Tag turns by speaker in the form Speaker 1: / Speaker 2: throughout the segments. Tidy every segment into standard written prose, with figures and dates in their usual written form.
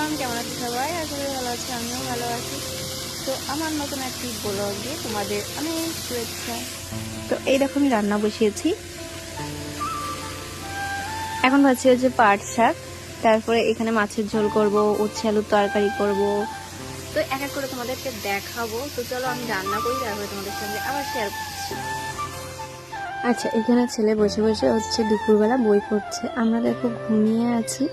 Speaker 1: Everyone, কেমন আছো সবাই? আসলে ভালো আছি, আমিও ভালো আছি। তো আমার নতুন একটি ব্লগে তোমাদের অনেক শুভেচ্ছা। তো এই দেখো আমি রান্না বসিয়েছি। এখন ভাবছি হচ্ছে পাট শাক, তারপরে এখানে মাছের ঝোল করব, উচ্ছে আলুর তরকারি করব। তো এক এক করে তোমাদেরকে দেখাবো। তো চলো আমি রান্না করি, তারপরে তোমাদের সঙ্গে আবার শেয়ার করছি। আচ্ছা, এখানে ছেলে বসে বসে হচ্ছে দুপুরবেলা বই পড়ছে। আমরা দেখো ঘুমিয়ে আছি,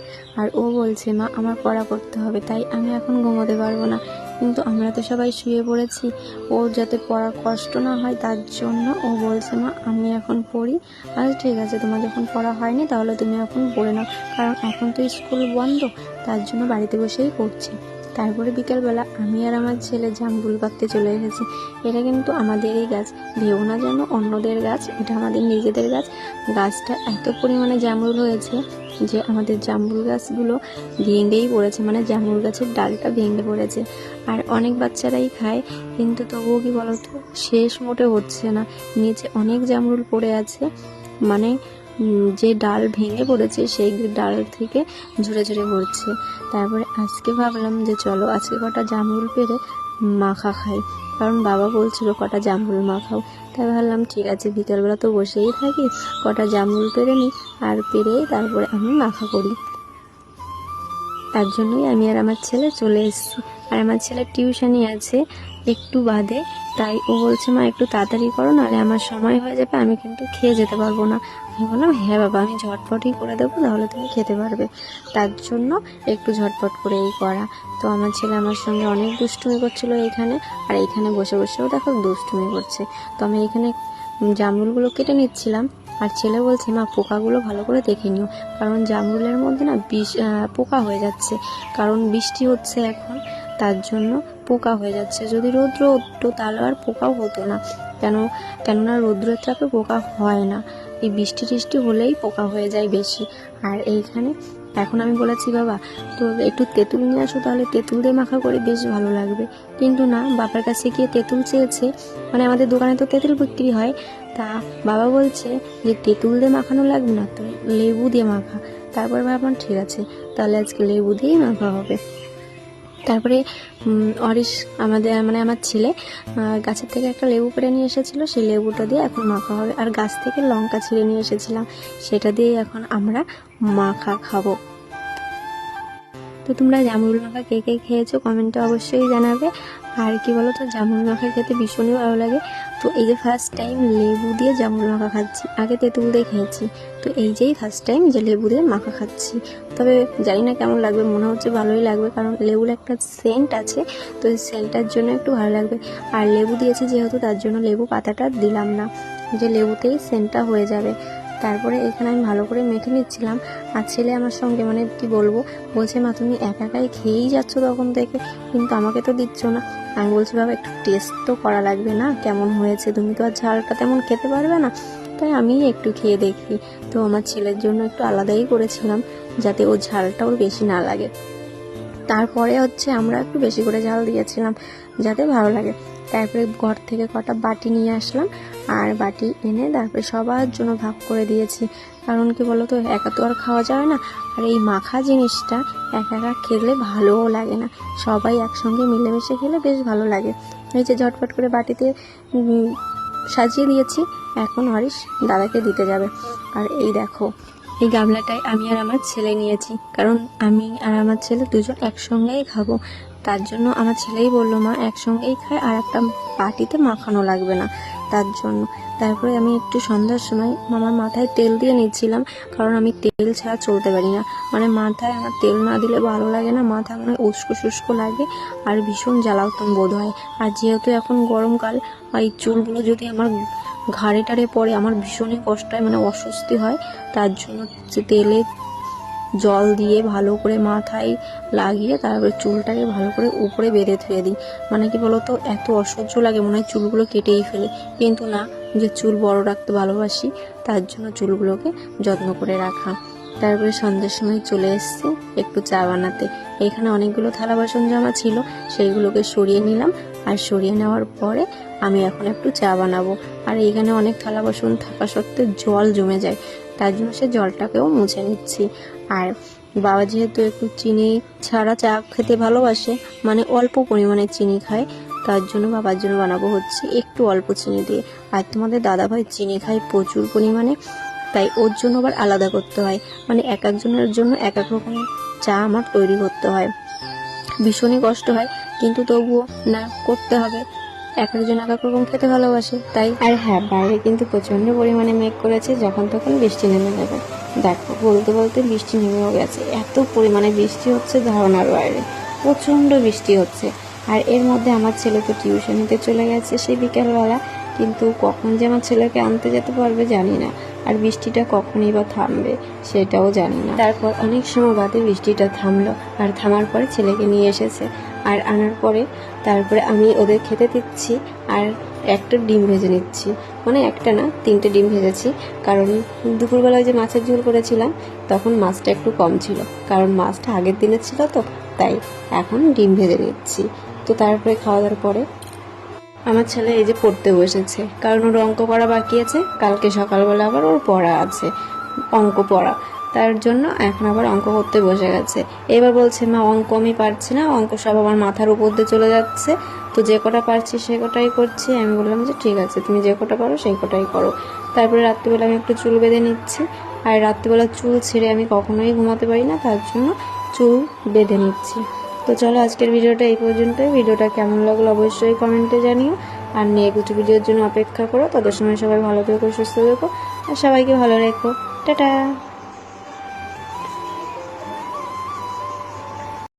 Speaker 1: আর ও বলছে মা আমার পড়া করতে হবে, তাই আমি এখন ঘুমোতে পারবো না। কিন্তু আমরা তো সবাই শুয়ে পড়েছি। ও যাতে পড়া কষ্ট না হয় তার জন্য ও বলছে মা আমি এখন পড়ি। আচ্ছা ঠিক আছে, তোমার যখন পড়া হয়নি তাহলে তুমি এখন পড়ে নাও, কারণ এখন তো স্কুল বন্ধ, তার জন্য বাড়িতে বসেই পড়ছি। তারপরে বিকেলবেলা আমি আর আমার ছেলে জামরুল পাড়তে চলে এসেছি। এটা কিন্তু আমাদেরই গাছ, ভেবো না যেন অন্যদের গাছ, এটা আমাদের নিজেদের গাছ। গাছটা এত পরিমাণে জামরুল হয়েছে যে আমাদের জামরুল গাছগুলো ভেঙেই পড়েছে, মানে জামরুল গাছের ডালটা ভেঙে পড়েছে। আর অনেক বাচ্চারাই খায়, কিন্তু তবুও কি বলতো শেষ মোটে হচ্ছে না, নিচে অনেক জামরুল পড়ে আছে। মানে যে ডাল ভেঙে পড়েছে সেই ডাল থেকে ঝরে ঝরে পড়ছে। তারপরে আজকে ভাবলাম যে চলো আজকে কটা জামরুল পেড়ে মাখা খাই, কারণ বাবা বলছিল কটা জামরুল মাখাও। তাই ভাবলাম ঠিক আছে, বিকেলবেলা তো বসেই থাকি, কটা জামরুল পেড়ে নিই, আর পেড়ে তারপরে আমি মাখা করি। তার জন্যই আমি আর আমার ছেলে চলে এসেছি। আর আমার ছেলের টিউশনি আছে একটু বাদে, তাই ও বলছে মা একটু তাড়াতাড়ি করো, নাহলে আমার সময় হয়ে যাবে, আমি কিন্তু খেয়ে যেতে পারবো না। আমি বললাম হ্যাঁ বাবা, আমি ঝটপটই করে দেবো, তাহলে তুমি খেতে পারবে। তার জন্য একটু ঝটপট করেই করা। তো আমার ছেলে আমার সঙ্গে অনেক দুষ্টুমি করছিল এইখানে, আর এইখানে বসে বসেও দেখো দুষ্টুমি করছে। তো আমি এখানে জামরুলগুলো কেটে নিচ্ছিলাম, আর ছেলে বলছে মা পোকাগুলো ভালো করে দেখে নিও, কারণ জামরুলের মধ্যে না পোকা হয়ে যাচ্ছে, কারণ বৃষ্টি হচ্ছে এখন, তার জন্য পোকা হয়ে যাচ্ছে। যদি রৌদ্র উঠতো তাহলে আর পোকাও হতো না। কেননা রৌদ্রের চাপে পোকা হয় না, এই বৃষ্টি টিষ্টি হলেই পোকা হয়ে যায় বেশি। আর এইখানে এখন আমি বলেছি বাবা তো একটু তেঁতুল নিয়ে আসো, তাহলে তেঁতুল দিয়ে মাখা করে বেশ ভালো লাগবে। কিন্তু না, বাবার কাছে গিয়ে তেঁতুল চেয়েছে, মানে আমাদের দোকানে তো তেঁতুল বিক্রি হয়, তা বাবা বলছে যে তেঁতুল দিয়ে মাখানো লাগবে না, তো লেবু দিয়ে মাখা। তারপর ভাবলাম ঠিক আছে, তাহলে আজকে লেবু দিয়েই মাখা হবে। তারপরে অরিশ আমার ছেলে গাছের থেকে একটা লেবু পেড়ে নিয়ে এসেছিলো, সেই লেবুটা দিয়ে এখন মাখা হবে। আর গাছ থেকে লঙ্কা ছিঁড়ে নিয়ে এসেছিলাম, সেটা দিয়ে এখন আমরা মাখা খাবো। তো তোমরা জামরুল মাখা কে কে খেয়েছো কমেন্টে অবশ্যই জানাবে। আর কি বলো তো, জামরুল মাখা খেতে ভীষণই ভালো লাগে। তো এই যে ফার্স্ট টাইম লেবু দিয়ে জামরুল মাখা খাচ্ছি, আগে তেঁতুল দিয়ে খেয়েছি, তো এই যেই ফার্স্ট টাইম যে লেবু দিয়ে মাখা খাচ্ছি। তবে জানি না কেমন লাগবে, মনে হচ্ছে ভালোই লাগবে, কারণ লেবুর একটা সেন্ট আছে, তো এই সেন্টটার জন্য একটু ভালো লাগবে। আর লেবু দিয়েছি যেহেতু, তার জন্য লেবু পাতাটা দিলাম না, যে লেবুতেই সেন্টটা হয়ে যাবে। তারপরে এখানে আমি ভালো করে মেখে নিচ্ছিলাম। আর ছেলে আমার সঙ্গে মানে কি বলবো, বলছে মা তুমি একা একাই খেয়েই যাচ্ছ তখন থেকে, কিন্তু আমাকে তো দিচ্ছ না। আমি বলছি বাবা একটু টেস্ট তো করা লাগবে না, কেমন হয়েছে, তুমি তো আর ঝালটা তেমন খেতে পারবে না, তাই আমি একটু খেয়ে দেখি। তো আমার ছেলের জন্য একটু আলাদাই করেছিলাম, যাতে ও ঝালটা ওর বেশি না লাগে। তারপরে হচ্ছে আমরা একটু বেশি করে ঝাল দিয়েছিলাম, যাতে ভালো লাগে। তারপরে ঘর থেকে কটা বাটি নিয়ে আসলাম, আর বাটি এনে তারপরে সবার জন্য ভাগ করে দিয়েছি, কারণ কি বলতো একা তো আর খাওয়া যায় না, আর এই মাখা জিনিসটা একা একা খেলে ভালোও লাগে না, সবাই একসঙ্গে মিলেমিশে খেলে বেশ ভালো লাগে। এই যে ঝটপট করে বাটিতে সাজিয়ে দিয়েছি, এখন হরিশ দাদাকে দিতে যাবে। আর এই দেখো এই গামলাটায় আমি আর আমার ছেলে নিয়েছি, কারণ আমি আর আমার ছেলে দুজন একসঙ্গেই খাবো, তার জন্য আমার ছেলেই বললো মা একসঙ্গেই খায়, আর একটা বাটিতে মাখানো লাগবে না, তার জন্য। তারপরে আমি একটু সন্ধ্যার সময় আমার মাথায় তেল দিয়ে নিচ্ছিলাম, কারণ আমি তেল ছাড়া চলতে পারি না, মানে মাথায় আমার তেল না দিলে ভালো লাগে না, মাথা মানে উস্কো শুষ্কো লাগে, আর ভীষণ জ্বালাতন বোধ হয়। আর যেহেতু এখন গরমকাল, এই চুলগুলো যদি আমার ঘাড়ে টাড়ে পড়ে আমার ভীষণই কষ্ট হয়, মানে অস্বস্তি হয়, তার জন্য তেলে জল দিয়ে ভালো করে মাথায় লাগিয়ে তারপরে চুলটাকে ভালো করে উপরে বেঁধে থুয়ে দিই। মানে কি বলতো এত অসহ্য লাগে, মনে হয় চুলগুলো কেটেই ফেলে, কিন্তু না, যে চুল বড় রাখতে ভালোবাসি, তার জন্য চুলগুলোকে যত্ন করে রাখা। তারপরে সন্ধ্যের সময় চলে এসেছি একটু চা বানাতে। এখানে অনেকগুলো থালা বাসন জমা ছিল, সেইগুলোকে সরিয়ে নিলাম, আর সরিয়ে নেওয়ার পরে আমি এখন একটু চা বানাবো। আর এখানে অনেক থালা বাসন থাকা সত্ত্বেও জল জমে যায়, তার জন্য সে জলটাকেও মুছে নিচ্ছি। আর বাবা যেহেতু একটু চিনি ছাড়া চা খেতে ভালোবাসে, মানে অল্প পরিমাণে চিনি খায়, তার জন্য বাবার জন্য বানাবো হচ্ছে একটু অল্প চিনি দিয়ে। আর তোমাদের দাদাভাই চিনি খায় প্রচুর পরিমাণে, তাই ওর জন্য আবার আলাদা করতে হয়, মানে এক একজনের জন্য এক এক রকমের চা আমার তৈরি করতে হয়। ভীষণই কষ্ট হয়, কিন্তু তবুও না করতে হবে, এক একজন এক এক রকম খেতে ভালোবাসে তাই। আর হ্যাঁ, বাইরে কিন্তু প্রচন্ড পরিমাণে মেঘ করেছে, যখন তখন বৃষ্টি নেমে যাবে। দেখো বলতে বলতে বৃষ্টি নেমেও গেছে, এত পরিমাণে বৃষ্টি হচ্ছে ধারণার বাইরে, প্রচন্ড বৃষ্টি হচ্ছে। আর এর মধ্যে আমার ছেলে তো টিউশনিতে চলে গেছে সেই বিকেলবেলা, কিন্তু কখন যে আমার ছেলেকে আনতে যেতে পারবে জানি না, আর বৃষ্টিটা কখনই বা থামবে সেটাও জানি না। তারপর অনেক সময় বাদে বৃষ্টিটা থামলো, আর থামার পরে ছেলেকে নিয়ে এসেছে, আর আনার পরে তারপরে আমি ওদের খেতে দিচ্ছি, আর একটা ডিম ভেজে নিচ্ছি, মানে একটা না 3টে ডিম ভেজেছি, কারণ দুপুরবেলায় যে মাছের ঝোল করেছিলাম তখন মাছটা একটু কম ছিল, কারণ মাছটা আগের দিনের ছিল তো, তাই এখন ডিম ভেজে নিচ্ছি। তো তারপরে খাওয়া দাওয়ার পরে আমার ছেলে এই যে পড়তে বসেছে, কারণ ওর অঙ্ক পড়া বাকি আছে, কালকে সকালবেলা আবার ওর পড়া আছে অঙ্ক পড়া, তার জন্য এখন আবার অঙ্ক করতে বসে গেছে। এবার বলছে মা অঙ্ক আমি পারছি না, অঙ্ক সব আমার মাথার উপর দিয়ে চলে যাচ্ছে, তো যে কটা পারছি সে কটাই করছি। আমি বললাম যে ঠিক আছে, তুমি যে কটা পারো সেই কটাই করো। তারপরে রাত্রিবেলা আমি একটু চুল বেঁধে নিচ্ছি, আর রাত্রিবেলা চুল ছেড়ে আমি কখনোই ঘুমাতে পারি না, তার জন্য চুল বেঁধে নিচ্ছি। তো চলো আজকের ভিডিওটা এই পর্যন্তই। ভিডিওটা কেমন লাগলো অবশ্যই কমেন্টে জানিও, আর নেক্সট ভিডিওর জন্য অপেক্ষা করো। তত সময় সবাই ভালো থেকো, সুস্থ থেকো, আর সবাইকে ভালো রেখো। টাটা।